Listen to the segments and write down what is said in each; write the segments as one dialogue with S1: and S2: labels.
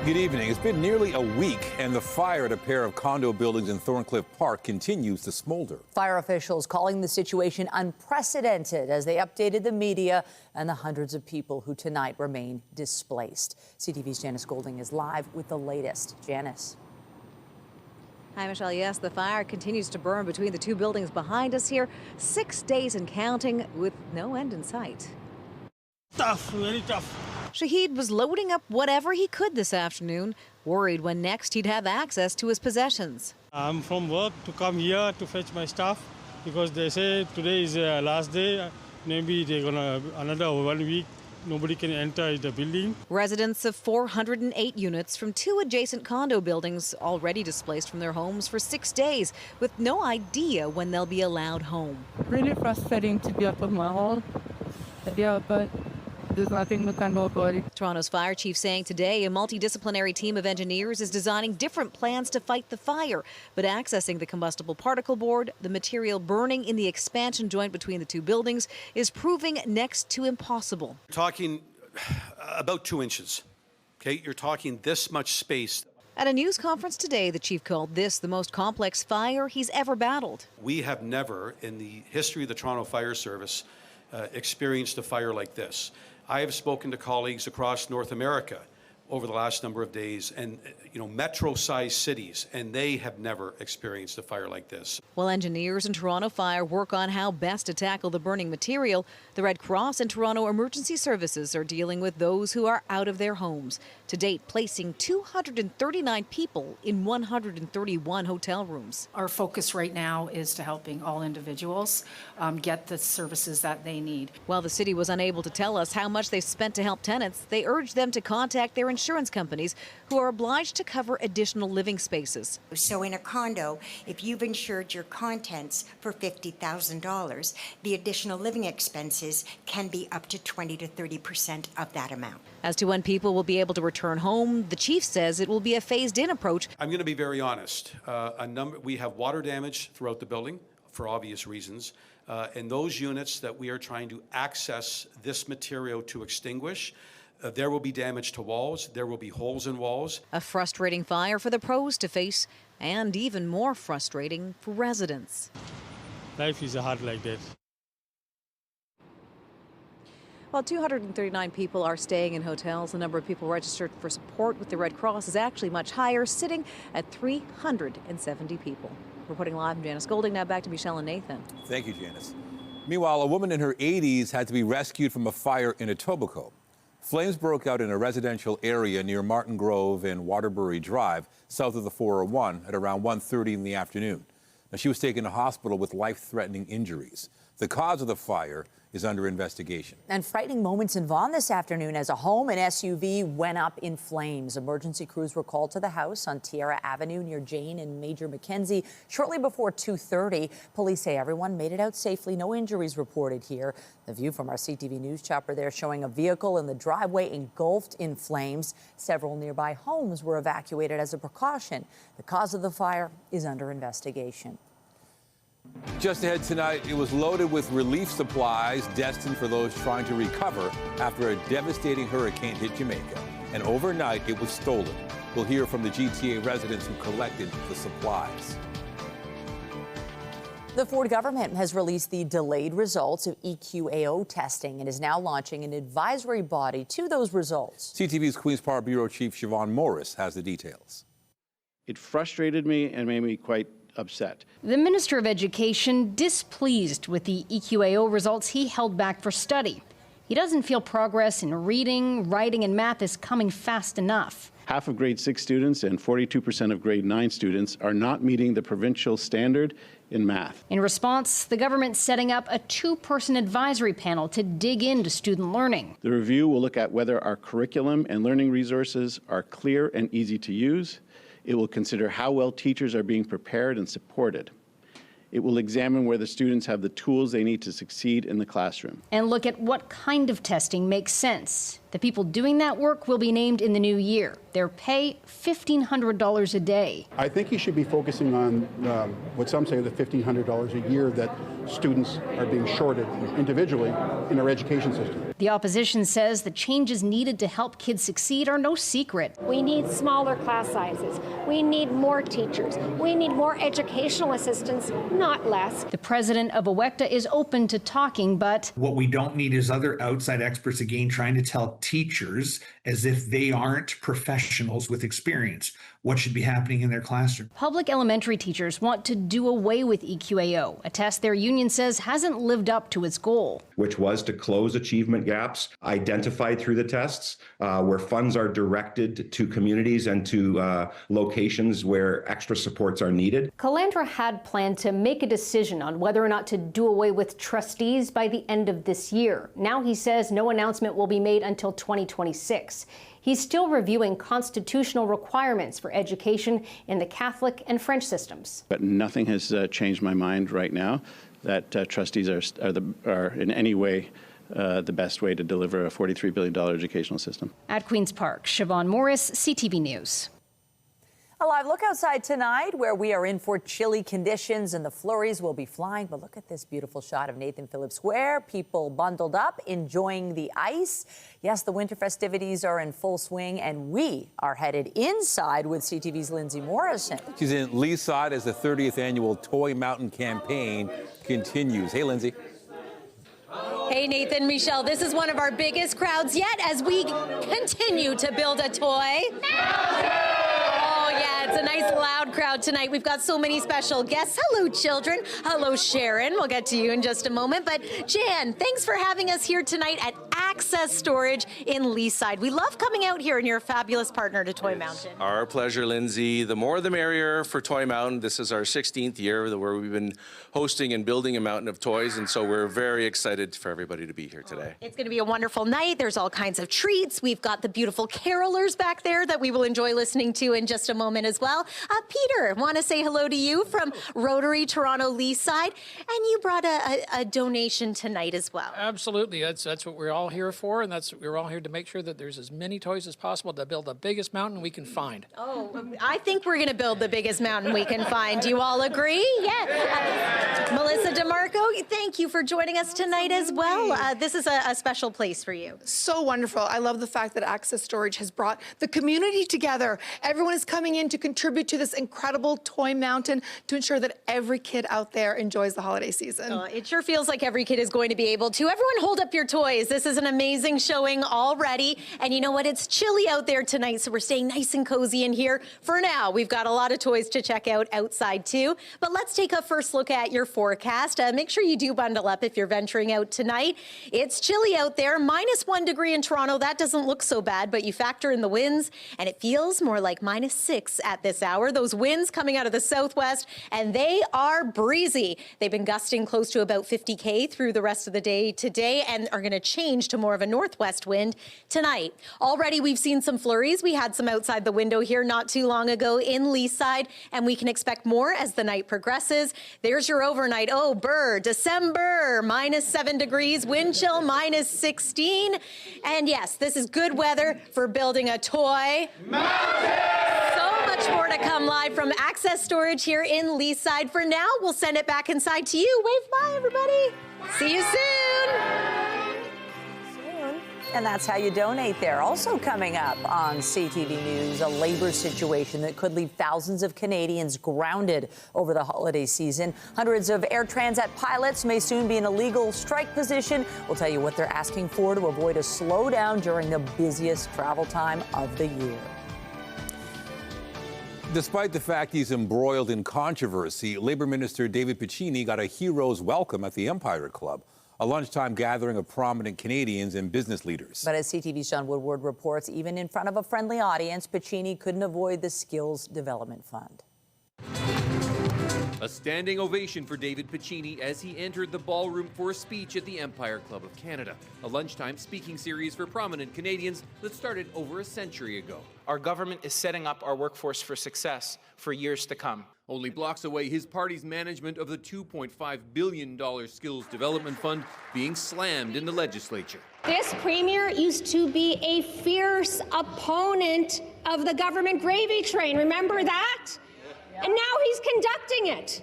S1: Good evening. It's been nearly a week, and the fire at a pair of condo buildings in Thorncliffe Park continues to smolder. Fire officials calling the situation unprecedented as they updated the media and the hundreds of people who tonight remain displaced. CTV's Janice Golding is live with the latest. Janice.
S2: Hi, Michelle. Yes, the fire continues to burn between the two buildings behind us here. 6 days and counting with no end in sight.
S3: Tough, very tough.
S2: Shahid was loading up whatever he could this afternoon, worried when next he'd have access to his possessions.
S3: I'm from work to come here to fetch my stuff because they say today is the last day. Maybe they're gonna another 1 week. Nobody can enter the building.
S2: Residents of 408 units from two adjacent condo buildings already displaced from their homes for 6 days with no idea when they'll be allowed home.
S4: Really frustrating to be up on my home. Yeah, but there's nothing we can do about it.
S2: Toronto's fire chief saying today a multidisciplinary team of engineers is designing different plans to fight the fire. But accessing the combustible particle board, the material burning in the expansion joint between the two buildings, is proving next to impossible.
S5: You're talking about 2 inches. Okay, you're talking this much space.
S2: At a news conference today, the chief called this the most complex fire he's ever battled.
S5: We have never, in the history of the Toronto Fire Service, experienced a fire like this. I have spoken to colleagues across North America over the last number of days and, metro-sized cities, and they have never experienced a fire like this.
S2: While engineers in Toronto Fire work on how best to tackle the burning material, the Red Cross and Toronto Emergency Services are dealing with those who are out of their homes. To date, placing 239 people in 131 hotel rooms.
S6: Our focus right now is to helping all individuals get the services that they need.
S2: While the city was unable to tell us how much they've spent to help tenants, they urged them to contact their insurance companies, who are obliged to cover additional living spaces.
S7: So in a condo, if you've insured your contents for $50,000, the additional living expenses can be up to 20 to 30% of that amount.
S2: As to when people will be able to return home, the chief says it will be a phased-in approach.
S5: I'm going to be very honest. We have water damage throughout the building for obvious reasons. And those units that we are trying to access this material to extinguish, there will be damage to walls, there will be holes in walls.
S2: A frustrating fire for the pros to face, and even more frustrating for residents.
S3: Life is hard like that.
S2: While 239 people are staying in hotels, the number of people registered for support with the Red Cross is actually much higher, sitting at 370 people. Reporting live from Janice Golding. Now back to Michelle and Nathan.
S1: Thank you, Janice. Meanwhile, a woman in her 80s had to be rescued from a fire in Etobicoke. Flames broke out in a residential area near Martin Grove and Waterbury Drive, south of the 401, at around 1:30 in the afternoon. Now, she was taken to hospital with life-threatening injuries. The cause of the fire is under investigation.
S8: And frightening moments in Vaughan this afternoon as a home and SUV went up in flames. Emergency crews were called to the house on Tierra Avenue near Jane and Major Mackenzie shortly before 2:30. Police say everyone made it out safely. No injuries reported here. The view from our CTV News chopper there showing a vehicle in the driveway engulfed in flames. Several nearby homes were evacuated as a precaution. The cause of the fire is under investigation.
S1: Just ahead tonight, it was loaded with relief supplies destined for those trying to recover after a devastating hurricane hit Jamaica. And overnight, it was stolen. We'll hear from the GTA residents who collected the supplies.
S8: The Ford government has released the delayed results of EQAO testing and is now launching an advisory body to those results.
S1: CTV's Queen's Park Bureau Chief Siobhan Morris has the details.
S9: It frustrated me and made me quite upset.
S10: The Minister of Education displeased with the EQAO results he held back for study. He doesn't feel progress in reading, writing, and math is coming fast enough.
S9: Half of grade 6 students and 42% of grade 9 students are not meeting the provincial standard in math.
S10: In response, the government's setting up a 2-person advisory panel to dig into student learning.
S9: The review will look at whether our curriculum and learning resources are clear and easy to use. It will consider how well teachers are being prepared and supported. It will examine whether students have the tools they need to succeed in the classroom.
S10: And look at what kind of testing makes sense. The people doing that work will be named in the new year. Their pay, $1,500 a day.
S11: I think he should be focusing on what some say the $1,500 a year that students are being shorted individually in our education system.
S10: The opposition says the changes needed to help kids succeed are no secret.
S12: We need smaller class sizes. We need more teachers. We need more educational assistants, not less.
S10: The president of EWECTA is open to talking, but
S13: what we don't need is other outside experts, again, trying to tell teachers as if they aren't professionals with experience what should be happening in their classroom.
S10: Public elementary teachers want to do away with EQAO, a test their union says hasn't lived up to its goal.
S14: Which was to close achievement gaps identified through the tests, where funds are directed to communities and to locations where extra supports are needed.
S15: Calandra had planned to make a decision on whether or not to do away with trustees by the end of this year. Now he says no announcement will be made until 2026. He's still reviewing constitutional requirements for education in the Catholic and French systems.
S9: But nothing has changed my mind right now that trustees are in any way the best way to deliver a $43 billion educational system.
S10: At Queen's Park, Siobhan Morris, CTV News.
S8: A live look outside tonight where we are in for chilly conditions and the flurries will be flying. But look at this beautiful shot of Nathan Phillips Square. People bundled up, enjoying the ice. Yes, the winter festivities are in full swing and we are headed inside with CTV's Lindsay Morrison.
S1: She's in Leaside as the 30th annual Toy Mountain campaign continues. Hey, Lindsay.
S16: Hey, Nathan, Michelle, this is one of our biggest crowds yet as we continue to build a toy. Oh, yeah, it's a nice loud crowd tonight. We've got so many special guests. Hello, children. Hello, Sharon. We'll get to you in just a moment. But Jan, thanks for having us here tonight at Access Storage in Leaside. We love coming out here and you're a fabulous partner to Toy Mountain.
S17: Our pleasure, Lindsay. The more the merrier for Toy Mountain. This is our 16th year where we've been hosting and building a mountain of toys, and so we're very excited for everybody to be here today.
S16: It's going to be a wonderful night. There's all kinds of treats. We've got the beautiful carolers back there that we will enjoy listening to in just a moment as well. Peter, want to say hello to you from Rotary Toronto Leaside, and you brought a donation tonight as well.
S18: Absolutely. That's what we're all here for, and we're all here to make sure that there's as many toys as possible to build the biggest mountain we can find.
S16: Oh, I think we're going to build the biggest mountain we can find. Do you all agree? Yeah. Melissa DeMarco, thank you for joining us tonight as well. This is a special place for you.
S19: So wonderful. I love the fact that Access Storage has brought the community together. Everyone is coming in to contribute to this incredible toy mountain to ensure that every kid out there enjoys the holiday season.
S16: It sure feels like every kid is going to be able to. Everyone hold up your toys. This is an amazing showing already. And you know what? It's chilly out there tonight, so we're staying nice and cozy in here. For now, we've got a lot of toys to check out outside too. But let's take a first look at your forecast. Make sure you do bundle up if you're venturing out tonight. It's chilly out there, -1 degree in Toronto. That doesn't look so bad, but you factor in the winds and it feels more like -6 at this hour. Those winds coming out of the southwest, and they are breezy. They've been gusting close to about 50 through the rest of the day today and are going to change to more of a northwest wind tonight. Already we've seen some flurries. We had some outside the window here not too long ago in Leaside, and we can expect more as the night progresses. There's your overnight. Oh, Burr, December, -7 degrees, wind chill -16. And yes, this is good weather for building a toy mountain. So much more to come live from Access Storage here in Leaside. For now, we'll send it back inside to you. Wave bye, everybody. See you soon.
S8: And that's how you donate there. Also coming up on CTV News, a labor situation that could leave thousands of Canadians grounded over the holiday season. Hundreds of Air Transat pilots may soon be in a legal strike position. We'll tell you what they're asking for to avoid a slowdown during the busiest travel time of the year.
S1: Despite the fact he's embroiled in controversy, Labour Minister David Piccini got a hero's welcome at the Empire Club, a lunchtime gathering of prominent Canadians and business leaders.
S8: But as CTV's John Woodward reports, even in front of a friendly audience, Piccini couldn't avoid the Skills Development Fund.
S20: A standing ovation for David Piccini as he entered the ballroom for a speech at the Empire Club of Canada, a lunchtime speaking series for prominent Canadians that started over a century ago.
S21: Our government is setting up our workforce for success for years to come.
S20: Only blocks away, his party's management of the $2.5 billion Skills Development Fund being slammed in the legislature.
S12: This premier used to be a fierce opponent of the government gravy train. Remember that? And now he's conducting it.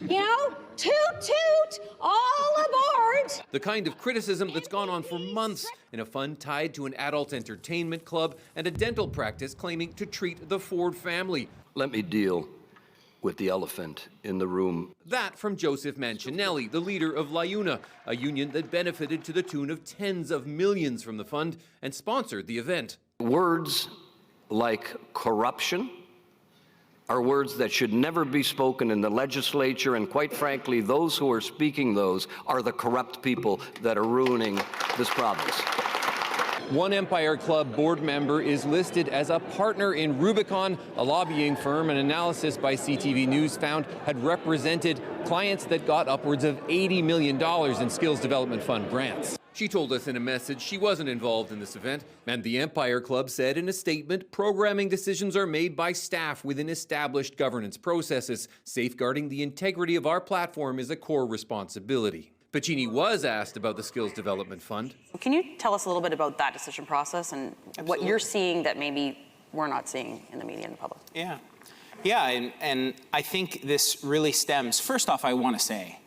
S12: You know, toot toot, all aboard.
S20: The kind of criticism that's gone on for months in a fund tied to an adult entertainment club and a dental practice claiming to treat the Ford family.
S21: Let me deal with the elephant in the room.
S20: That from Joseph Mancinelli, the leader of LIUNA, a union that benefited to the tune of tens of millions from the fund and sponsored the event.
S21: Words like corruption are words that should never be spoken in the legislature, and quite frankly, those who are speaking those are the corrupt people that are ruining this province.
S20: One Empire Club board member is listed as a partner in Rubicon, a lobbying firm. An analysis by CTV News found had represented clients that got upwards of $80 million in Skills Development Fund grants. She told us in a message she wasn't involved in this event, and the Empire Club said in a statement, programming decisions are made by staff within established governance processes. Safeguarding the integrity of our platform is a core responsibility. Pacini was asked about the Skills Development Fund.
S22: Can you tell us a little bit about that decision process and what you're seeing that maybe we're not seeing in the media and the public?
S23: Yeah, and I think this really stems, first off, I want to say,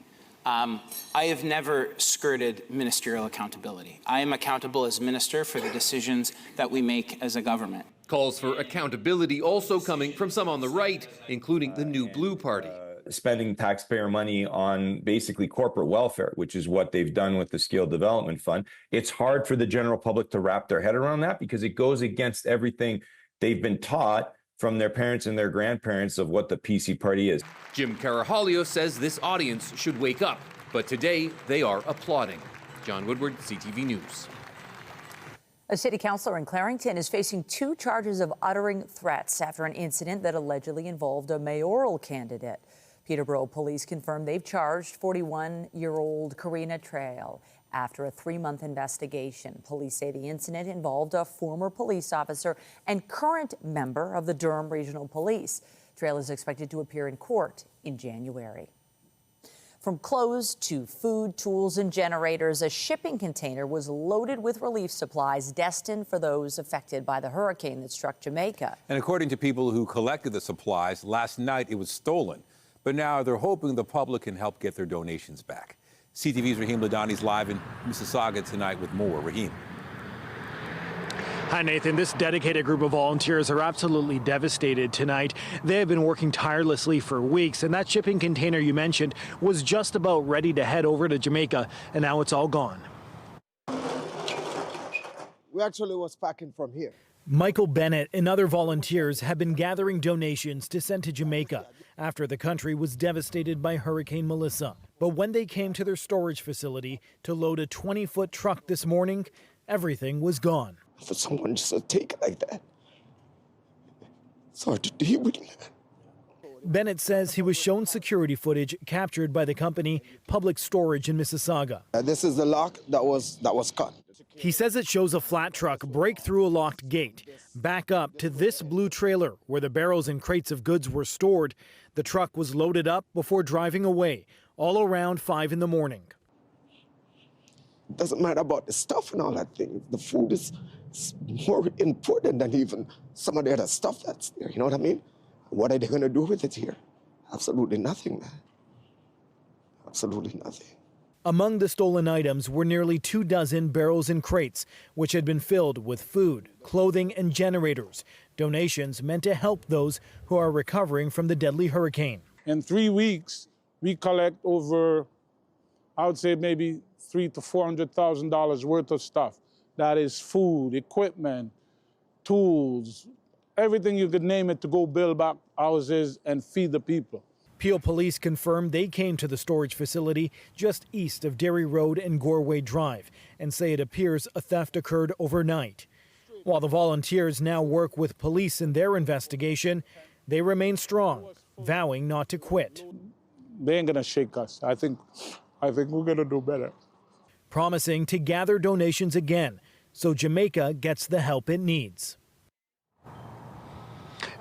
S23: I have never skirted ministerial accountability. I am accountable as minister for the decisions that we make as a government.
S20: Calls for accountability also coming from some on the right, including the New Blue Party.
S24: Spending taxpayer money on basically corporate welfare, which is what they've done with the Skill Development Fund. It's hard for the general public to wrap their head around that because it goes against everything they've been taught from their parents and their grandparents of what the PC party is.
S20: Jim Carajalio says this audience should wake up, but today they are applauding. John Woodward, CTV News.
S8: A city councillor in Clarington is facing 2 charges of uttering threats after an incident that allegedly involved a mayoral candidate. Peterborough police confirmed they've charged 41-year-old Karina Trail after a 3-month investigation. Police say the incident involved a former police officer and current member of the Durham Regional Police. Trail is expected to appear in court in January. From clothes to food, tools, and generators, a shipping container was loaded with relief supplies destined for those affected by the hurricane that struck Jamaica.
S1: And according to people who collected the supplies, last night it was stolen. But now they're hoping the public can help get their donations back. CTV's Raheem Ladani's live in Mississauga tonight with more. Raheem.
S25: Hi, Nathan. This dedicated group of volunteers are absolutely devastated tonight. They have been working tirelessly for weeks, and that shipping container you mentioned was just about ready to head over to Jamaica, and now it's all gone.
S26: We actually was packing from here.
S25: Michael Bennett and other volunteers have been gathering donations to send to Jamaica after the country was devastated by Hurricane Melissa. But when they came to their storage facility to load a 20-foot truck this morning, everything was gone.
S26: For someone just to take it like that, it's hard to deal with that.
S25: Bennett says he was shown security footage captured by the company Public Storage in Mississauga.
S26: This is the lock that was cut.
S25: He says it shows a flat truck break through a locked gate, back up to this blue trailer where the barrels and crates of goods were stored. The truck was loaded up before driving away, all around 5 in the morning.
S26: It doesn't matter about the stuff and all that thing. The food is more important than even some of the other stuff that's there. You know what I mean? What are they going to do with it here? Absolutely nothing, man. Absolutely nothing.
S25: Among the stolen items were nearly 24 barrels and crates, which had been filled with food, clothing, and generators. Donations meant to help those who are recovering from the deadly hurricane.
S3: In 3 weeks, we collect over, I would say maybe $300,000 to $400,000 worth of stuff. That is food, equipment, tools, everything you could name it to go build back houses and feed the people.
S25: Peel police confirmed they came to the storage facility just east of Derry Road and Goreway Drive and say it appears a theft occurred overnight. While the volunteers now work with police in their investigation, they remain strong, vowing not to quit.
S3: They ain't gonna shake us. I think we're gonna do better.
S25: Promising to gather donations again so Jamaica gets the help it needs.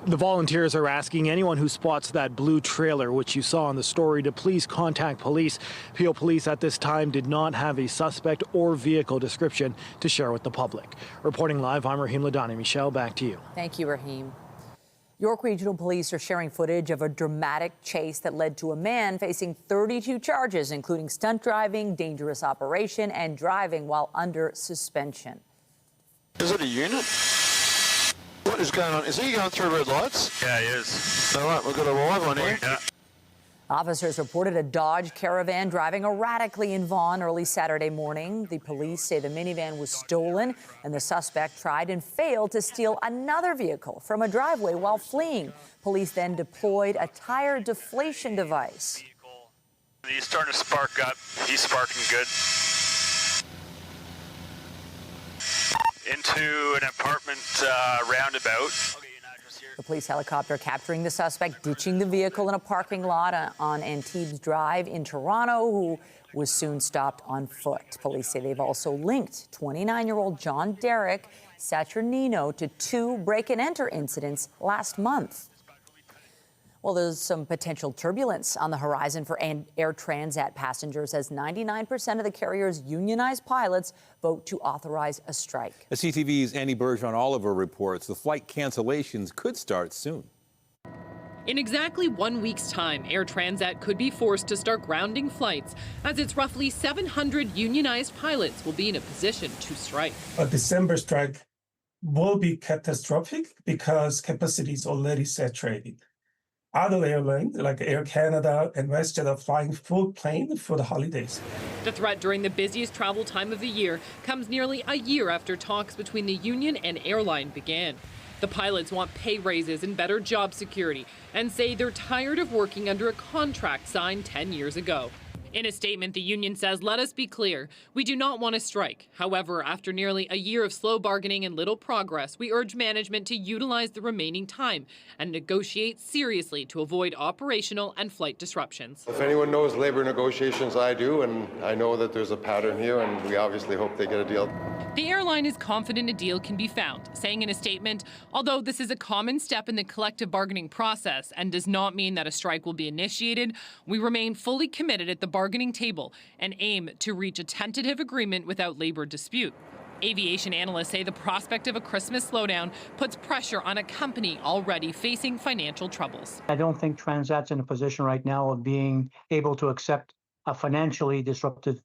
S25: The volunteers are asking anyone who spots that blue trailer, which you saw in the story, to please contact police. Peel Police at this time did not have a suspect or vehicle description to share with the public. Reporting live, I'm Raheem Ladani. Michelle, back to you.
S8: Thank you, Raheem. York Regional Police are sharing footage of a dramatic chase that led to a man facing 32 charges, including stunt driving, dangerous operation, and driving while under suspension.
S2: Is it a unit? What is going on? Is he going through red lights? Yeah, he is. All right, we've got a live one here. Yeah.
S8: Officers reported a Dodge Caravan driving erratically in Vaughan early Saturday morning. The police say the minivan was stolen and the suspect tried and failed to steal another vehicle from a driveway while fleeing. Police then deployed a tire deflation device.
S2: He's starting to spark up. He's sparking good. Into an apartment roundabout.
S8: The police helicopter capturing the suspect ditching the vehicle in a parking lot on Antibes Drive in Toronto, who was soon stopped on foot. Police say they've also linked 29-year-old John Derrick Saturnino to 2 break-and-enter incidents last month. Well, there's some potential turbulence on the horizon for Air Transat passengers as 99% of the carrier's unionized pilots vote to authorize a strike.
S1: As CTV's Annie Bergeron Oliver reports, the flight cancellations could start soon.
S4: In exactly 1 week's time, Air Transat could be forced to start grounding flights, as its roughly 700 unionized pilots will be in a position to strike.
S5: A December strike will be catastrophic because capacity is already saturated. Other airlines like Air Canada and WestJet are flying full plane for the holidays.
S4: The threat during the busiest travel time of the year comes nearly a year after talks between the union and airline began. The pilots want pay raises and better job security and say they're tired of working under a contract signed 10 years ago. In a statement, the union says, "Let us be clear, we do not want to strike. However, after nearly a year of slow bargaining and little progress, we urge management to utilize the remaining time and negotiate seriously to avoid operational and flight disruptions."
S6: If anyone knows labor negotiations, I do, and I know that there's a pattern here, and we obviously hope they get a deal.
S4: The airline is confident a deal can be found, saying in a statement, although this is a common step in the collective bargaining process and does not mean that a strike will be initiated, we remain fully committed at the bargaining table and aim to reach a tentative agreement without labor dispute. Aviation analysts say the prospect of a Christmas slowdown puts pressure on a company already facing financial troubles.
S7: I don't think Transat's in a position right now of being able to accept a financially disruptive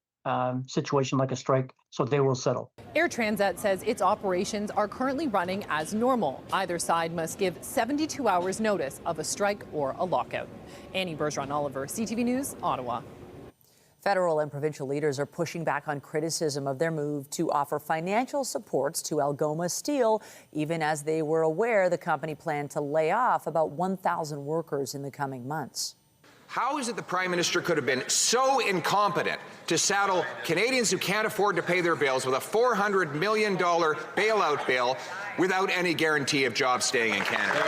S7: situation like a strike, so they will settle.
S4: Air Transat says its operations are currently running as normal. Either side must give 72 hours notice of a strike or a lockout. Annie Bergeron Oliver, CTV News, Ottawa.
S8: Federal and provincial leaders are pushing back on criticism of their move to offer financial supports to Algoma Steel, even as they were aware the company planned to lay off about 1,000 workers in the coming months.
S11: How is it the Prime Minister could have been so incompetent to saddle Canadians who can't afford to pay their bills with a $400 million bailout bill without any guarantee of jobs staying in Canada?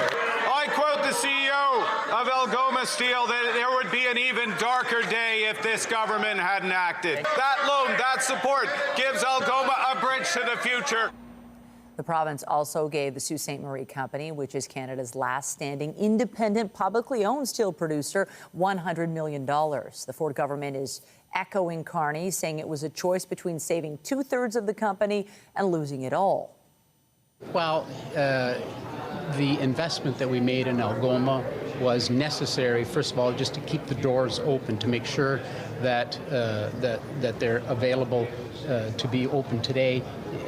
S27: I quote the CEO of Algoma Steel that there would be an even darker day if this government hadn't acted. That loan, that support gives Algoma a bridge to the future.
S8: The province also gave the Sault Ste. Marie Company, which is Canada's last standing independent publicly owned steel producer, $100 million. The Ford government is echoing Carney, saying it was a choice between saving 2/3 of the company and losing it all.
S28: Well, the investment that we made in Algoma was necessary, first of all, just to keep the doors open, to make sure that that they're available to be open today.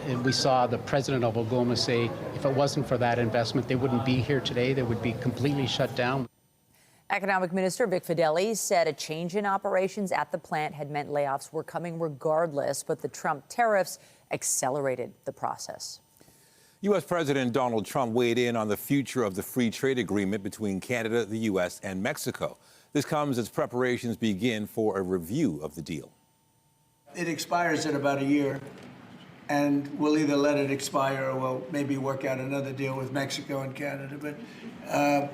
S28: And we saw the president of Algoma say if it wasn't for that investment, they wouldn't be here today. They would be completely shut down.
S8: Economic Minister Vic Fedeli said a change in operations at the plant had meant layoffs were coming regardless, but the Trump tariffs accelerated the process.
S1: U.S. President Donald Trump weighed in on the future of the free trade agreement between Canada, the U.S., and Mexico. This comes as preparations begin for a review of the deal.
S29: It expires in about a year, and we'll either let it expire or we'll maybe work out another deal with Mexico and Canada. But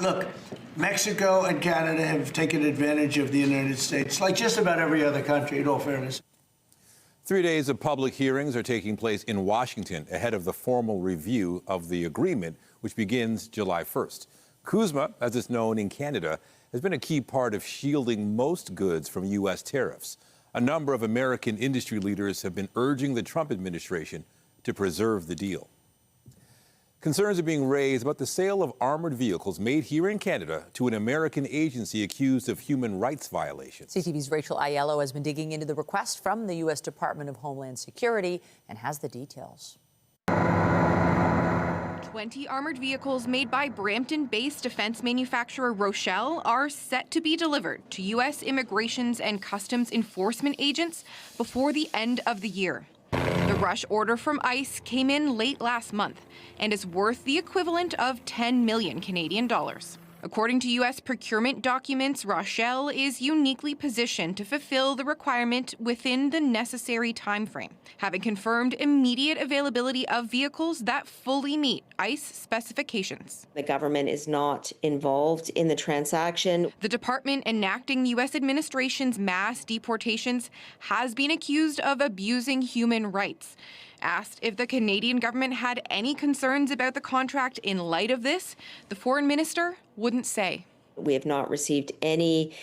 S29: look, Mexico and Canada have taken advantage of the United States, like just about every other country, in all fairness.
S1: 3 days of public hearings are taking place in Washington ahead of the formal review of the agreement, which begins July 1st. CUSMA, as it's known in Canada, has been a key part of shielding most goods from U.S. tariffs. A number of American industry leaders have been urging the Trump administration to preserve the deal. Concerns are being raised about the sale of armored vehicles made here in Canada to an American agency accused of human rights violations.
S8: CTV's Rachel Aiello has been digging into the request from the U.S. Department of Homeland Security and has the details.
S9: 20 armored vehicles made by Brampton-based defense manufacturer Rochelle are set to be delivered to U.S. Immigrations and Customs Enforcement agents before the end of the year. The rush order from ICE came in late last month and is worth the equivalent of 10 million Canadian dollars. According to U.S. procurement documents, Rochelle is uniquely positioned to fulfill the requirement within the necessary timeframe, having confirmed immediate availability of vehicles that fully meet ICE specifications.
S10: The government is not involved in the transaction.
S9: The department enacting the U.S. administration's mass deportations has been accused of abusing human rights. Asked if the Canadian government had any concerns about the contract in light of this, the foreign minister wouldn't say.
S10: We have not received any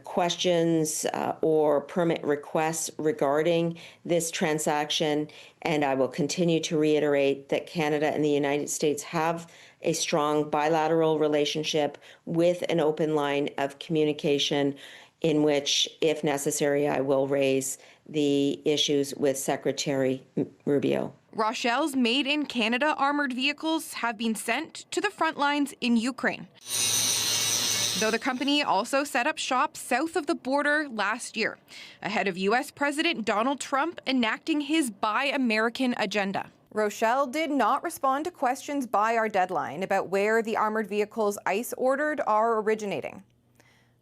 S10: questions or permit requests regarding this transaction, and I will continue to reiterate that Canada and the United States have a strong bilateral relationship with an open line of communication in which, if necessary, I will raise the issues with Secretary Rubio.
S9: Rochelle's made in Canada armored vehicles have been sent to the front lines in Ukraine, though the company also set up shop south of the border last year, ahead of U.S. President Donald Trump enacting his Buy American agenda. Rochelle did not respond to questions by our deadline about where the armored vehicles ICE ordered are originating.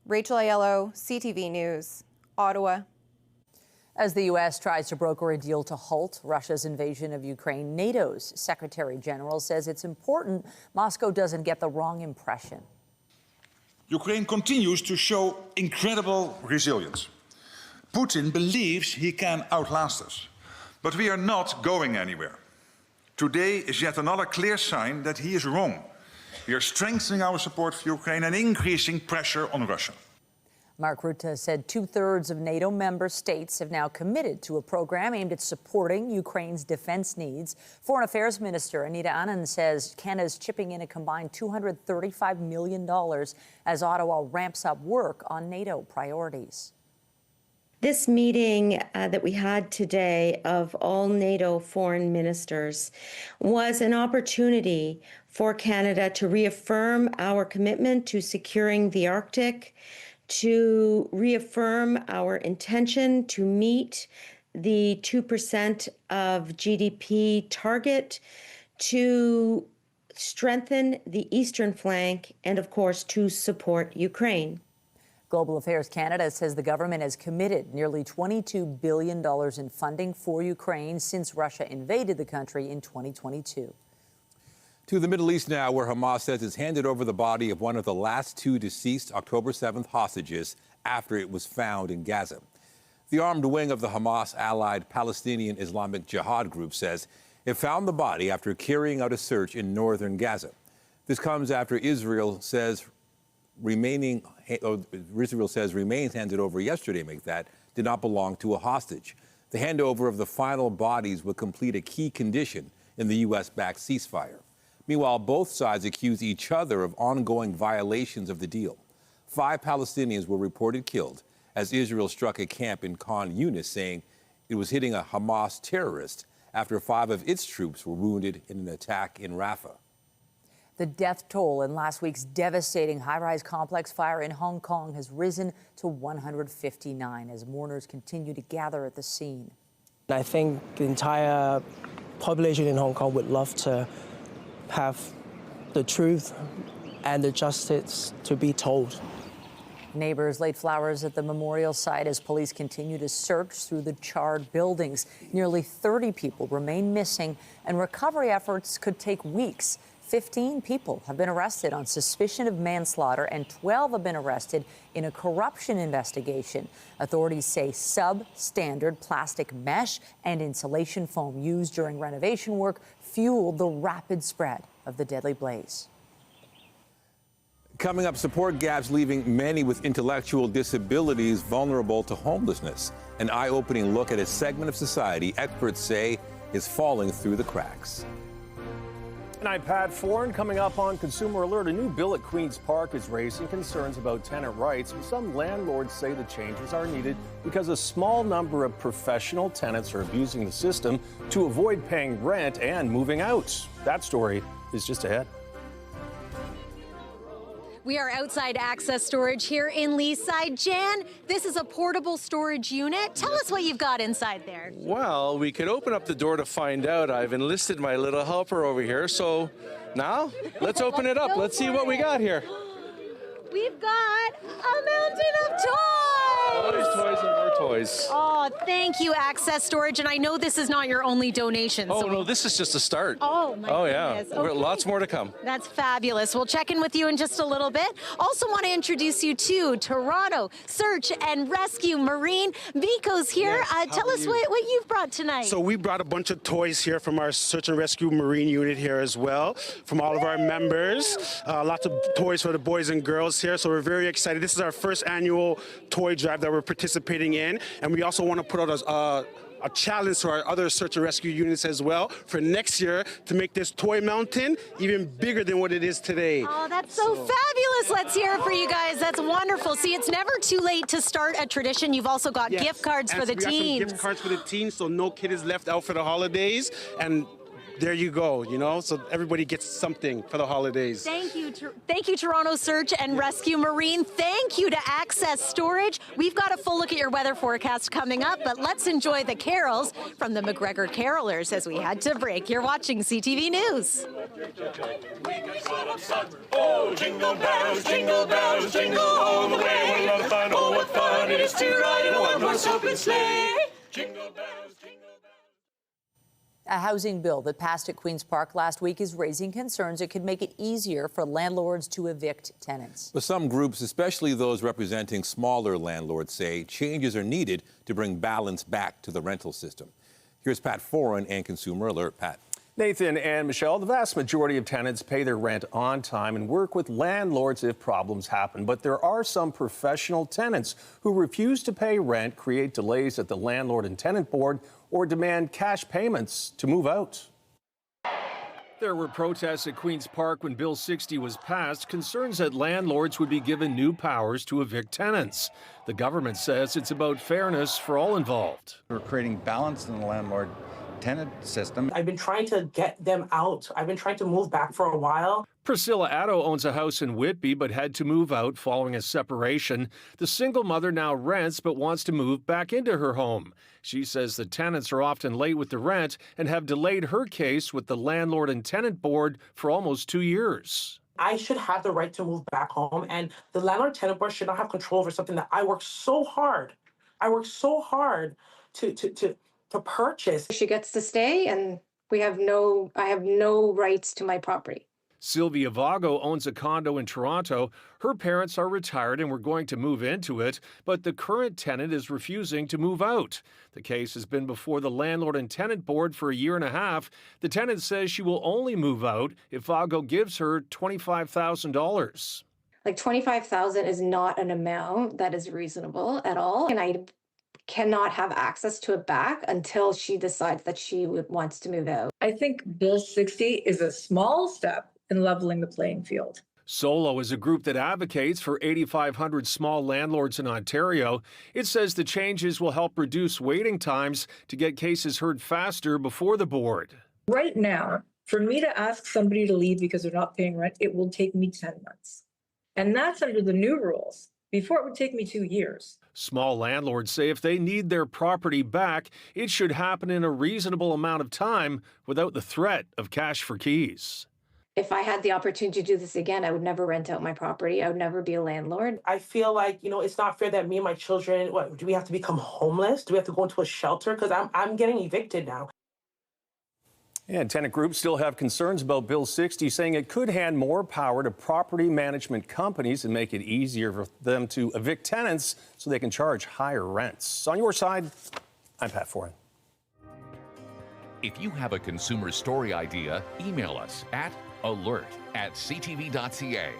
S9: Rachel Aiello, CTV News, Ottawa.
S8: As the U.S. tries to broker a deal to halt Russia's invasion of Ukraine, NATO's Secretary General says it's important Moscow doesn't get the wrong impression.
S13: Ukraine continues to show incredible resilience. Putin believes he can outlast us, but we are not going anywhere. Today is yet another clear sign that he is wrong. We are strengthening our support for Ukraine and increasing pressure on Russia.
S8: Mark Rutte said 2/3 of NATO member states have now committed to a program aimed at supporting Ukraine's defense needs. Foreign Affairs Minister Anita Anand says Canada's chipping in a combined $235 million as Ottawa ramps up work on NATO priorities.
S10: This meeting that we had today of all NATO foreign ministers was an opportunity for Canada to reaffirm our commitment to securing the Arctic, to reaffirm our intention to meet the 2% of GDP target, to strengthen the eastern flank, and of course, to support Ukraine.
S8: Global Affairs Canada says the government has committed nearly $22 billion in funding for Ukraine since Russia invaded the country in 2022.
S1: To the Middle East now, where Hamas says it's handed over the body of one of the last two deceased October 7th hostages after it was found in Gaza. The armed wing of the Hamas-allied Palestinian Islamic Jihad group says it found the body after carrying out a search in northern Gaza. This comes after Israel says remains handed over yesterday, did not belong to a hostage. The handover of the final bodies would complete a key condition in the U.S.-backed ceasefire. Meanwhile, both sides accuse each other of ongoing violations of the deal. 5 Palestinians were reported killed as Israel struck a camp in Khan Yunis, saying it was hitting a Hamas terrorist after 5 of its troops were wounded in an attack in Rafah.
S8: The death toll in last week's devastating high-rise complex fire in Hong Kong has risen to 159 as mourners continue to gather at the scene.
S14: I think the entire population in Hong Kong would love to have the truth and the justice to be told.
S8: Neighbors laid flowers at the memorial site as police continue to search through the charred buildings. Nearly 30 people remain missing, and recovery efforts could take weeks. 15 people have been arrested on suspicion of manslaughter and 12 have been arrested in a corruption investigation. Authorities say substandard plastic mesh and insulation foam used during renovation work fueled the rapid spread of the deadly blaze.
S1: Coming up, support gaps leaving many with intellectual disabilities vulnerable to homelessness. An eye-opening look at a segment of society experts say is falling through the cracks.
S12: And I'm Pat Foran. Coming up on Consumer Alert, a new bill at Queen's Park is raising concerns about tenant rights. Some landlords say the changes are needed because a small number of professional tenants are abusing the system to avoid paying rent and moving out. That story is just ahead.
S15: We are outside Access Storage here in Leaside. Jan, this is a portable storage unit. Tell us what you've got inside there.
S16: Well, we could open up the door to find out. I've enlisted my little helper over here. So now let's open it up. Let's see what we got here.
S15: We've got a mountain of toys.
S16: Toys and more toys.
S15: Oh, thank you, Access Storage. And I know this is not your only donation.
S16: Oh, no, this is just a start.
S15: Oh, my goodness.
S16: Yeah.
S15: Okay.
S16: Lots more to come.
S15: That's fabulous. We'll check in with you in just a little bit. Also want to introduce you to Toronto Search and Rescue Marine. Miko's here.
S17: Yes,
S15: Tell us what you've brought tonight.
S17: So we brought a bunch of toys here from our Search and Rescue Marine unit here as well, from all of our members. Lots of toys for the boys and girls here. So we're very excited. This is our first annual toy drive that we're participating in. And we also want to put out a challenge to our other search and rescue units as well for next year to make this toy mountain even bigger than what it is today.
S15: Oh, that's so fabulous. Let's hear it for you guys. That's wonderful. See, it's never too late to start a tradition. You've also got gift cards for the teens.
S17: We got some gift cards for the teens, so no kid is left out for the holidays. And there you go, so everybody gets something for the holidays.
S15: Thank you, Toronto Search and Rescue Marine. Thank you to Access Storage. We've got a full look at your weather forecast coming up, but let's enjoy the carols from the McGregor Carolers as we head to break. You're watching CTV News.
S18: Oh, jingle bells, jingle all the way. What fun, oh, what fun it is to ride in a one-horse open sleigh. Jingle bells, jingle bells.
S8: A housing bill that passed at Queen's Park last week is raising concerns it could make it easier for landlords to evict tenants.
S1: But some groups, especially those representing smaller landlords, say changes are needed to bring balance back to the rental system. Here's Pat Foran and Consumer Alert. Pat.
S12: Nathan and Michelle, the vast majority of tenants pay their rent on time and work with landlords if problems happen. But there are some professional tenants who refuse to pay rent, create delays at the Landlord and Tenant Board, or demand cash payments to move out. There were protests at Queen's Park when Bill 60 was passed, concerns that landlords would be given new powers to evict tenants. The government says it's about fairness for all involved.
S19: We're creating balance in the landlord-tenant system.
S14: I've been trying to get them out. I've been trying to move back for a while.
S12: Priscilla Addo owns a house in Whitby but had to move out following a separation. The single mother now rents but wants to move back into her home. She says the tenants are often late with the rent and have delayed her case with the Landlord and Tenant Board for almost 2 years.
S14: I should have the right to move back home, and the Landlord Tenant Board should not have control over something that I worked so hard. To purchase.
S21: She gets to stay, and I have no rights to my property.
S12: Sylvia Vago owns a condo in Toronto. Her parents are retired and were going to move into it, but the current tenant is refusing to move out. The case has been before the Landlord and Tenant Board for a year and a half. The tenant says she will only move out if Vago gives her $25,000.
S21: Like $25,000 is not an amount that is reasonable at all, and I cannot have access to it back until she decides that she wants to move out.
S22: I think Bill 60 is a small step in leveling the playing field.
S12: Solo is a group that advocates for 8,500 small landlords in Ontario. It says the changes will help reduce waiting times to get cases heard faster before the board.
S22: Right now, for me to ask somebody to leave because they're not paying rent, it will take me 10 months. And that's under the new rules. Before, it would take me 2 years.
S12: Small landlords say if they need their property back, it should happen in a reasonable amount of time without the threat of cash for keys.
S21: If I had the opportunity to do this again, I would never rent out my property. I would never be a landlord.
S14: I feel like, it's not fair that me and my children, do we have to become homeless? Do we have to go into a shelter? Because I'm getting evicted now.
S12: And tenant groups still have concerns about Bill 60, saying it could hand more power to property management companies and make it easier for them to evict tenants so they can charge higher rents. On your side, I'm Pat Foran.
S2: If you have a consumer story idea, email us at alert@ctv.ca.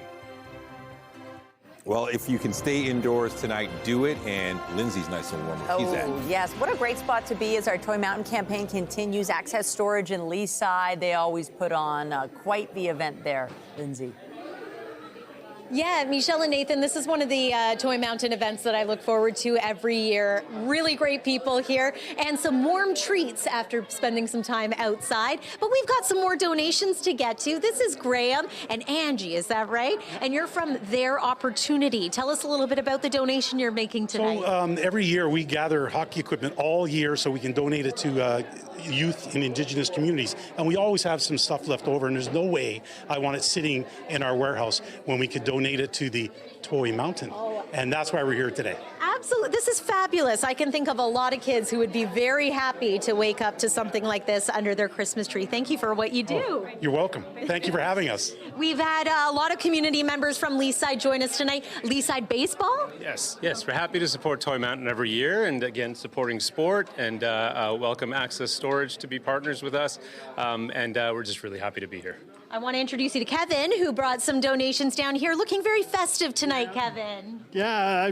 S1: Well, if you can stay indoors tonight, do it. And Lindsay's nice and warm where she's at.
S8: Yes. What a great spot to be as our Toy Mountain campaign continues. Access Storage in Leaside. They always put on quite the event there, Lindsay.
S15: Yeah, Michelle and Nathan, this is one of the Toy Mountain events that I look forward to every year. Really great people here and some warm treats after spending some time outside. But we've got some more donations to get to. This is Graham and Angie, is that right? And you're from Their Opportunity. Tell us a little bit about the donation you're making tonight.
S17: So every year we gather hockey equipment all year so we can donate it to youth in Indigenous communities. And we always have some stuff left over, and there's no way I want it sitting in our warehouse when we could donate it to the Toy Mountain. And that's why we're here today.
S15: Absolutely. This is fabulous. I can think of a lot of kids who would be very happy to wake up to something like this under their Christmas tree. Thank you for what you do.
S17: You're welcome. Thank you for having us.
S15: We've had a lot of community members from Leaside join us tonight. Leaside Baseball?
S3: Yes, we're happy to support Toy Mountain every year, and again, supporting sport, and welcome Access Storage to be partners with us, and we're just really happy to be here.
S15: I want to introduce you to Kevin, who brought some donations down here, looking very festive tonight, Kevin.
S5: Yeah,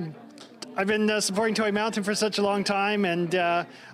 S5: I've been supporting Toy Mountain for such a long time, and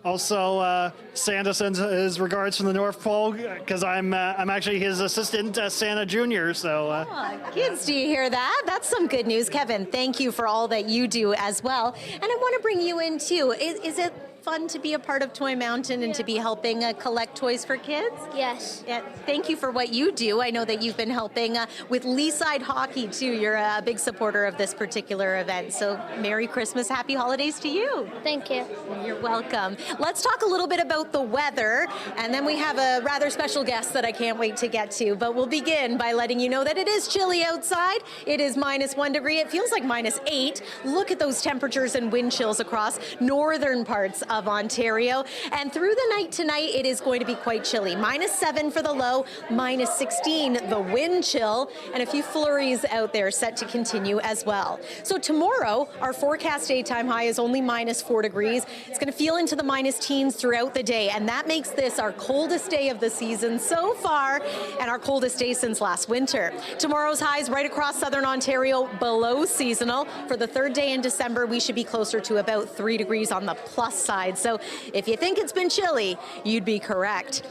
S5: also Santa sends his regards from the North Pole because I'm actually his assistant, Santa Jr. So
S15: kids, do you hear that? That's some good news, Kevin. Thank you for all that you do as well. And I want to bring you in too. Is it fun to be a part of Toy Mountain and to be helping collect toys for kids?
S6: Yes.
S15: Yeah, thank you for what you do. I know that you've been helping with Leaside Hockey too. You're a big supporter of this particular event. So Merry Christmas, Happy Holidays to you.
S6: Thank you.
S15: You're welcome. Let's talk a little bit about the weather, and then we have a rather special guest that I can't wait to get to. But we'll begin by letting you know that it is chilly outside. It is -1 degree. It feels like -8. Look at those temperatures and wind chills across northern parts of Ontario. And through the night tonight, it is going to be quite chilly. -7 for the low, -16 the wind chill, and a few flurries out there set to continue as well. So tomorrow, our forecast daytime high is only -4 degrees. It's going to feel into the minus teens throughout the day, and that makes this our coldest day of the season so far and our coldest day since last winter. Tomorrow's highs right across southern Ontario below seasonal. For the third day in December, we should be closer to about 3 degrees on the plus side. So if you think it's been chilly, you'd be correct.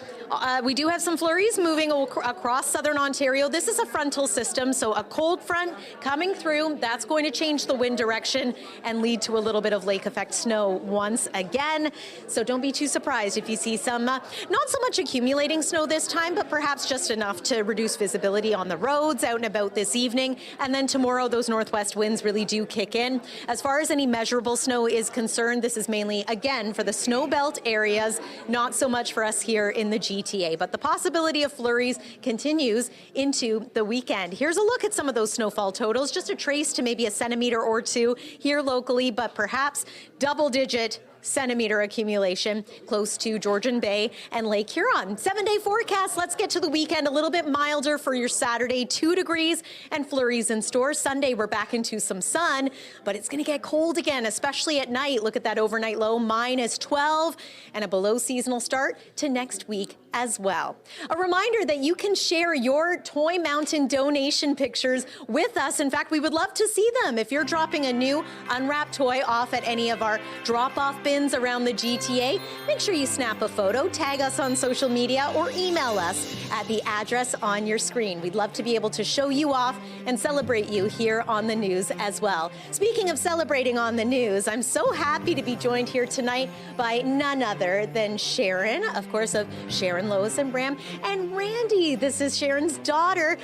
S15: We do have some flurries moving across southern Ontario. This is a frontal system, so a cold front coming through. That's going to change the wind direction and lead to a little bit of lake effect snow once again. So don't be too surprised if you see some, not so much accumulating snow this time, but perhaps just enough to reduce visibility on the roads out and about this evening. And then tomorrow, those northwest winds really do kick in. As far as any measurable snow is concerned, this is mainly, again, for the snow belt areas, not so much for us here in the GTA. But the possibility of flurries continues into the weekend. Here's a look at some of those snowfall totals, just a trace to maybe a centimeter or two here locally, but perhaps double-digit centimeter accumulation close to Georgian Bay and Lake Huron. 7-day forecast. Let's get to the weekend. A little bit milder for your Saturday, 2 degrees and flurries in store. Sunday, we're back into some sun, but it's going to get cold again, especially at night. Look at that overnight low, -12, and a below seasonal start to next week as well. A reminder that you can share your Toy Mountain donation pictures with us. In fact, we would love to see them. If you're dropping a new unwrapped toy off at any of our drop-off bins around the GTA, make sure you snap a photo, tag us on social media, or email us at the address on your screen. We'd love to be able to show you off and celebrate you here on the news as well. Speaking of celebrating on the news, I'm so happy to be joined here tonight by none other than Sharon, of course, of Sharon, Lois, and Bram, and Randy. This is Sharon's daughter.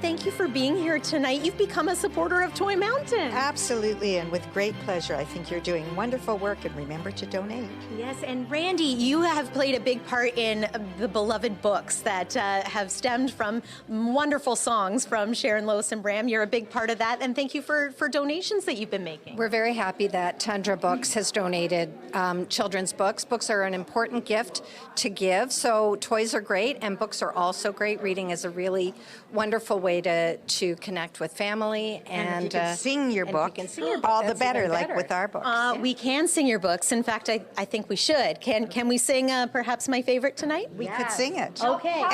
S15: Thank you for being here tonight. You've become a supporter of Toy Mountain.
S20: Absolutely, and with great pleasure. I think you're doing wonderful work, and remember to donate.
S15: Yes, and Randy, you have played a big part in the beloved books that have stemmed from wonderful songs from Sharon, Lois, and Bram. You're a big part of that, and thank you for donations that you've been making.
S20: We're very happy that Tundra Books has donated children's books. Books are an important gift to give, so toys are great and books are also great. Reading is a really wonderful way to connect with family. And
S4: if you can sing your book,
S20: all the
S4: that's
S20: better,
S4: even
S20: like
S4: better.
S20: with our books.
S15: We can sing your books. In fact, I think we should. Can we sing perhaps my favorite tonight?
S20: We could sing it.
S15: Okay.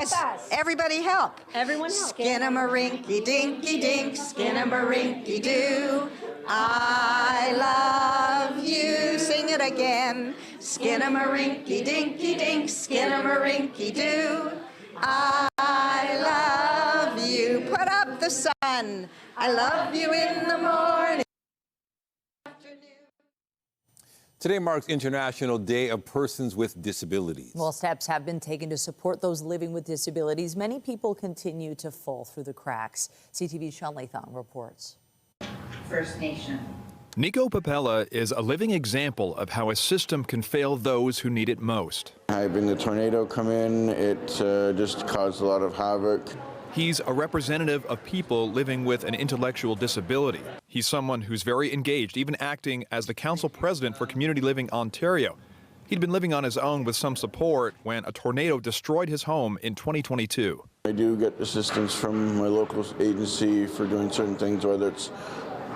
S20: Everybody help.
S15: Everyone help.
S20: Skin-a-ma-rinky-dinky-dink, skin-a-ma-rinky-doo. I love you. Sing it again. Skin-a-ma-rinky-dinky-dink, skin-a-ma-rinky-doo. I love you. Put up the sun. I love you in the morning.
S1: Today marks International Day of Persons with Disabilities.
S8: While steps have been taken to support those living with disabilities, many people continue to fall through the cracks. CTV's Sean Lathong reports.
S6: First Nation.
S7: Nico Papella is a living example of how a system can fail those who need it most.
S11: Having the tornado come in, it just caused a lot of havoc.
S7: He's a representative of people living with an intellectual disability. He's someone who's very engaged, even acting as the council president for Community Living Ontario. He'd been living on his own with some support when a tornado destroyed his home in 2022.
S11: I do get assistance from my local agency for doing certain things, whether it's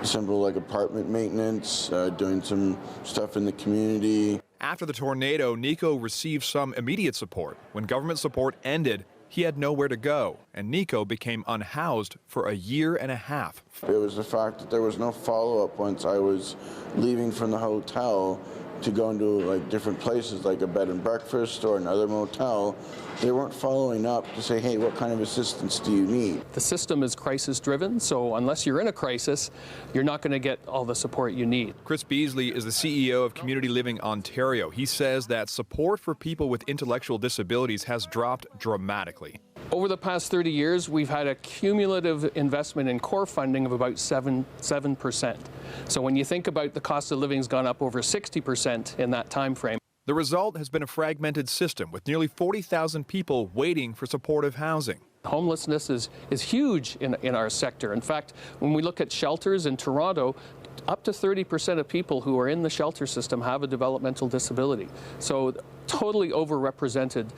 S11: simple like apartment maintenance, doing some stuff in the community.
S7: After the tornado, Nico received some immediate support. When government support ended, he had nowhere to go, and Nico became unhoused for a year and a half.
S11: It was the fact that there was no follow-up once I was leaving from the hotel to go into like different places like a bed and breakfast or another motel. They weren't following up to say, hey, what kind of assistance do you need?
S23: The system is crisis driven, so unless you're in a crisis, you're not going to get all the support you need.
S7: Chris Beasley is the CEO of Community Living Ontario. He says that support for people with intellectual disabilities has dropped dramatically.
S23: Over the past 30 years, we've had a cumulative investment in core funding of about 7%. So when you think about the cost of living's gone up over 60% in that time frame.
S7: The result has been a fragmented system with nearly 40,000 people waiting for supportive housing.
S23: Homelessness is huge in our sector. In fact, when we look at shelters in Toronto, up to 30% of people who are in the shelter system have a developmental disability. So totally overrepresented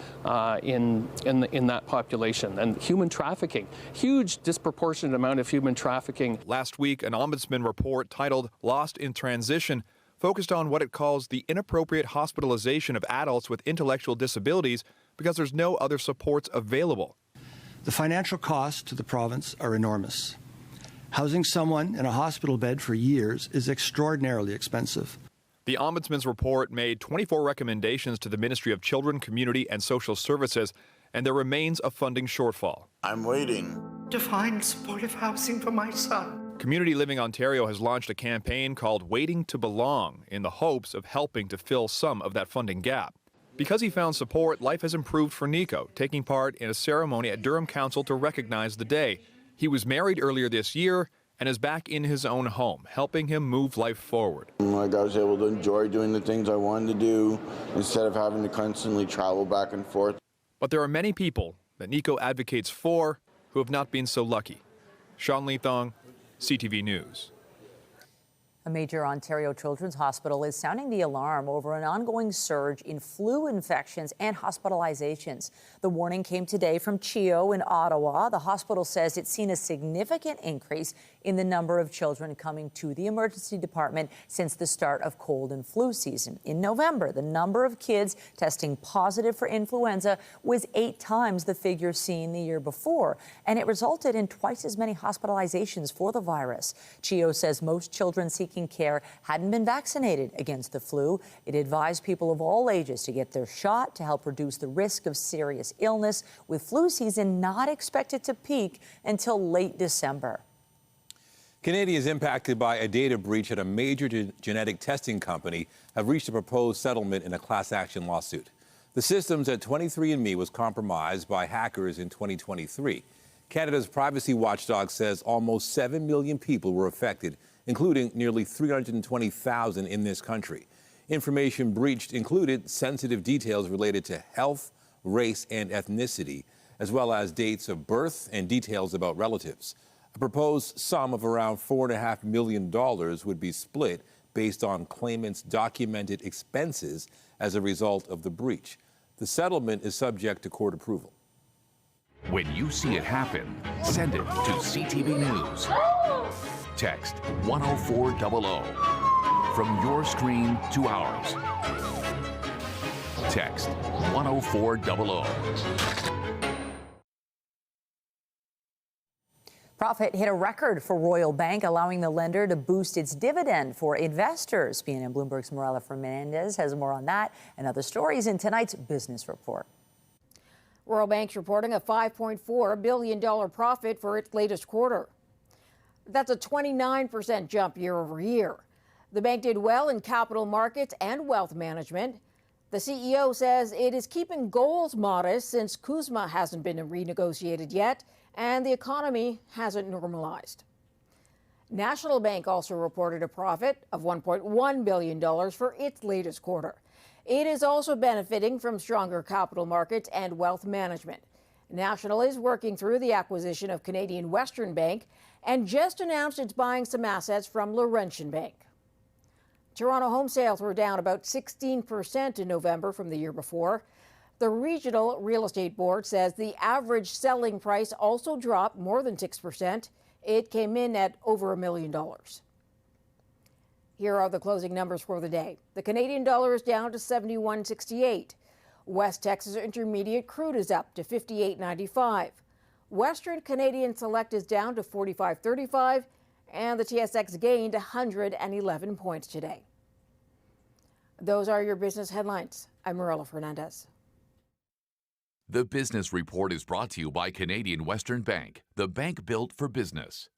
S23: in that population. And human trafficking, huge disproportionate amount of human trafficking.
S7: Last week, an ombudsman report titled Lost in Transition focused on what it calls the inappropriate hospitalization of adults with intellectual disabilities because there's no other supports available.
S24: The financial costs to the province are enormous. Housing someone in a hospital bed for years is extraordinarily expensive.
S7: The Ombudsman's report made 24 recommendations to the Ministry of Children, Community and Social Services, and there remains a funding shortfall.
S11: I'm waiting
S6: to find supportive housing for my son.
S7: Community Living Ontario has launched a campaign called Waiting to Belong in the hopes of helping to fill some of that funding gap. Because he found support, life has improved for Nico, taking part in a ceremony at Durham Council to recognize the day. He was married earlier this year and is back in his own home, helping him move life forward.
S11: Like I was able to enjoy doing the things I wanted to do instead of having to constantly travel back and forth.
S7: But there are many people that Nico advocates for who have not been so lucky. Sean Lathong, CTV News.
S8: A major Ontario children's hospital is sounding the alarm over an ongoing surge in flu infections and hospitalizations. The warning came today from CHEO in Ottawa. The hospital says it's seen a significant increase in the number of children coming to the emergency department since the start of cold and flu season. In November, the number of kids testing positive for influenza was 8 times the figure seen the year before, and it resulted in twice as many hospitalizations for the virus. CHEO says most children seeking care hadn't been vaccinated against the flu. It advised people of all ages to get their shot to help reduce the risk of serious illness, with flu season not expected to peak until late December.
S1: Canadians impacted by a data breach at a major genetic testing company have reached a proposed settlement in a class action lawsuit. The systems at 23andMe was compromised by hackers in 2023. Canada's privacy watchdog says almost 7 million people were affected, including nearly 320,000 in this country. Information breached included sensitive details related to health, race, and ethnicity, as well as dates of birth and details about relatives. A proposed sum of around $4.5 million would be split based on claimants' documented expenses as a result of the breach. The settlement is subject to court approval.
S2: When you see it happen, send it to CTV News. Text 10400. From your screen to ours. Text 10400.
S8: Profit hit a record for Royal Bank, allowing the lender to boost its dividend for investors. BNN Bloomberg's Morella Fernandez has more on that and other stories in tonight's Business Report.
S4: Royal Bank's reporting a $5.4 billion profit for its latest quarter. That's a 29% jump year over year. The bank did well in capital markets and wealth management. The CEO says it is keeping goals modest since CUSMA hasn't been renegotiated yet and the economy hasn't normalized. National Bank also reported a profit of $1.1 billion for its latest quarter. It is also benefiting from stronger capital markets and wealth management. National is working through the acquisition of Canadian Western Bank and just announced it's buying some assets from Laurentian Bank. Toronto home sales were down about 16% in November from the year before. The Regional Real Estate Board says the average selling price also dropped more than 6%. It came in at over $1 million. Here are the closing numbers for the day. The Canadian dollar is down to 71.68. West Texas Intermediate crude is up to 58.95. Western Canadian Select is down to 45.35, and the TSX gained 111 points today. Those are your business headlines. I'm Morella Fernandez.
S2: The Business Report is brought to you by Canadian Western Bank, the bank built for business.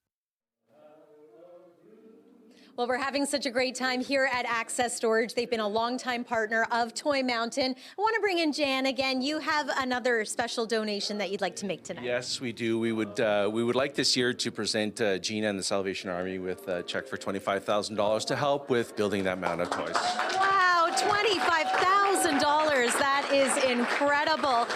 S15: Well, we're having such a great time here at Access Storage. They've been a longtime partner of Toy Mountain. I want to bring in Jan again. You have another special donation that you'd like to make tonight.
S9: Yes, we do. We would like this year to present Gina and the Salvation Army with a check for $25,000 to help with building that mound of toys.
S15: Wow, $25,000. That is incredible.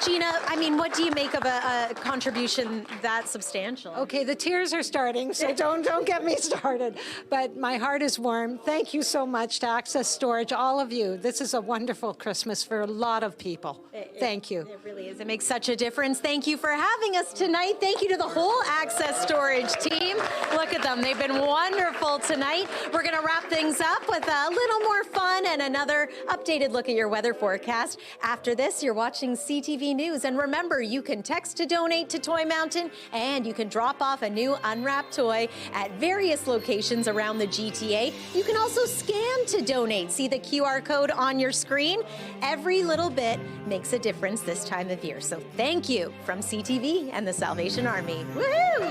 S15: Gina, I mean, what do you make of a contribution that substantial?
S10: Okay, the tears are starting, so don't get me started. But my heart is warm. Thank you so much to Access Storage, all of you. This is a wonderful Christmas for a lot of people. Thank you.
S15: It really is. It makes such a difference. Thank you for having us tonight. Thank you to the whole Access Storage team. Look at them. They've been wonderful tonight. We're going to wrap things up with a little more fun and another updated look at your weather forecast. After this, you're watching CTV News. And remember, you can text to donate to Toy Mountain, and you can drop off a new unwrapped toy at various locations around the GTA. You can also scan to donate. See the QR code on your screen? Every little bit makes a difference this time of year. So thank you from CTV and the Salvation Army. Woohoo!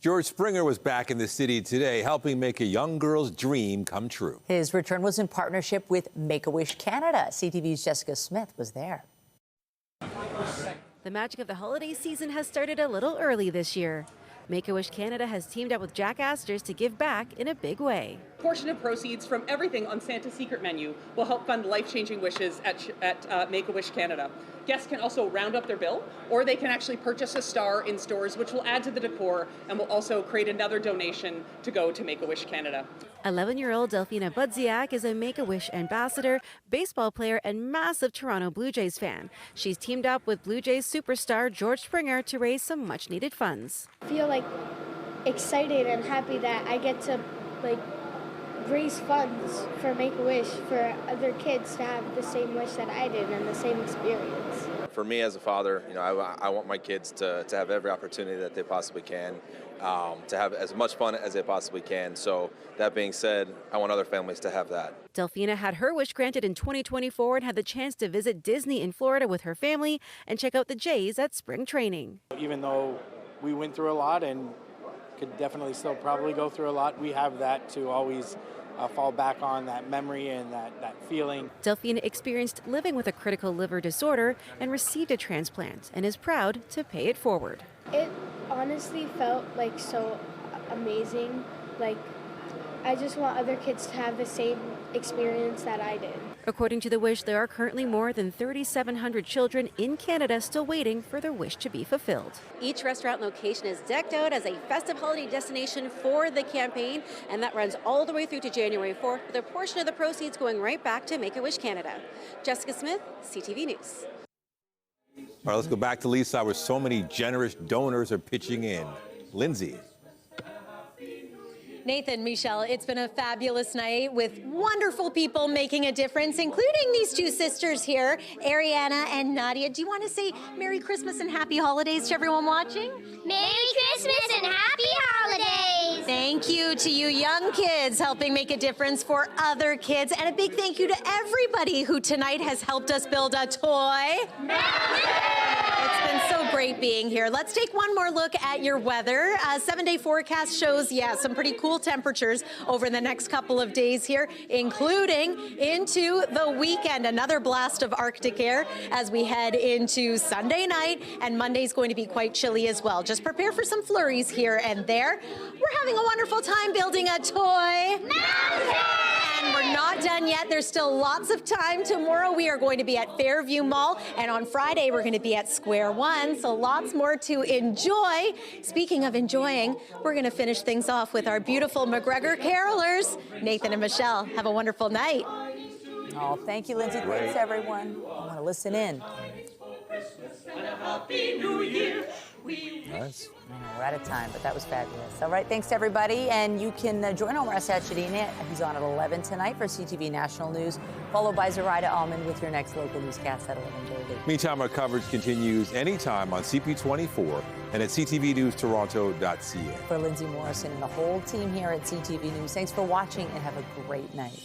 S1: George Springer was back in the city today, helping make a young girl's dream come true.
S8: His return was in partnership with Make-A-Wish Canada. CTV's Jessica Smith was there.
S13: The magic of the holiday season has started a little early this year. Make-A-Wish Canada has teamed up with Jack Astor's to give back in a big way.
S25: A portion of proceeds from everything on Santa's secret menu will help fund life-changing wishes at Make-A-Wish Canada. Guests can also round up their bill, or they can actually purchase a star in stores, which will add to the decor and will also create another donation to go to Make-A-Wish Canada.
S13: 11-year-old Delphina Budziak is a Make-A-Wish ambassador, baseball player, and massive Toronto Blue Jays fan. She's teamed up with Blue Jays superstar George Springer to raise some much-needed funds.
S26: I feel excited and happy that I get to raise funds for Make-A-Wish for other kids to have the same wish that I did and the same experience.
S27: For me as a father, I want my kids to have every opportunity that they possibly can, to have as much fun as they possibly can. So that being said, I want other families to have that.
S13: Delphina had her wish granted in 2024 and had the chance to visit Disney in Florida with her family and check out the Jays at spring training.
S28: Even though we went through a lot and could definitely still probably go through a lot, we have that to always fall back on, that memory and that feeling.
S13: Delphina experienced living with a critical liver disorder and received a transplant and is proud to pay it forward.
S26: It honestly felt so amazing, I just want other kids to have the same experience that I did.
S13: According to the Wish, there are currently more than 3,700 children in Canada still waiting for their wish to be fulfilled.
S12: Each restaurant location is decked out as a festive holiday destination for the campaign, and that runs all the way through to January 4th, with a portion of the proceeds going right back to Make-A-Wish Canada. Jessica Smith, CTV News.
S1: All right, let's go back to Leaside, where so many generous donors are pitching in. Lindsay.
S15: Nathan, Michelle, it's been a fabulous night with wonderful people making a difference, including these two sisters here, Ariana and Nadia. Do you want to say Merry Christmas and Happy Holidays to everyone watching?
S14: Merry Christmas and Happy Holidays!
S15: Thank you to you young kids helping make a difference for other kids. And a big thank you to everybody who tonight has helped us build a toy. It's been so great being here. Let's take one more look at your weather. 7-day forecast shows, some pretty cool temperatures over the next couple of days here, including into the weekend. Another blast of Arctic air as we head into Sunday night, and Monday's going to be quite chilly as well. Just prepare for some flurries here and there. We're having a wonderful time building a toy mountain! And we're not done yet. There's still lots of time. Tomorrow we are going to be at Fairview Mall, and on Friday we're going to be at Square One, so lots more to enjoy. Speaking of enjoying, we're going to finish things off with our beautiful McGregor carolers. Nathan and Michelle, have a wonderful night.
S8: Oh, thank you, Lindsay. Thanks, everyone. I want to listen in.
S14: Happy New Year.
S1: Nice.
S8: We're out of time, but that was fabulous. All right, thanks to everybody. And you can join Omar Sachedine. He's on at 11 tonight for CTV National News, followed by Zoraida Almond with your next local newscast at 11:30.
S1: Meantime, our coverage continues anytime on CP24 and at ctvnewstoronto.ca.
S8: For Lindsay Morrison and the whole team here at CTV News, thanks for watching and have a great night.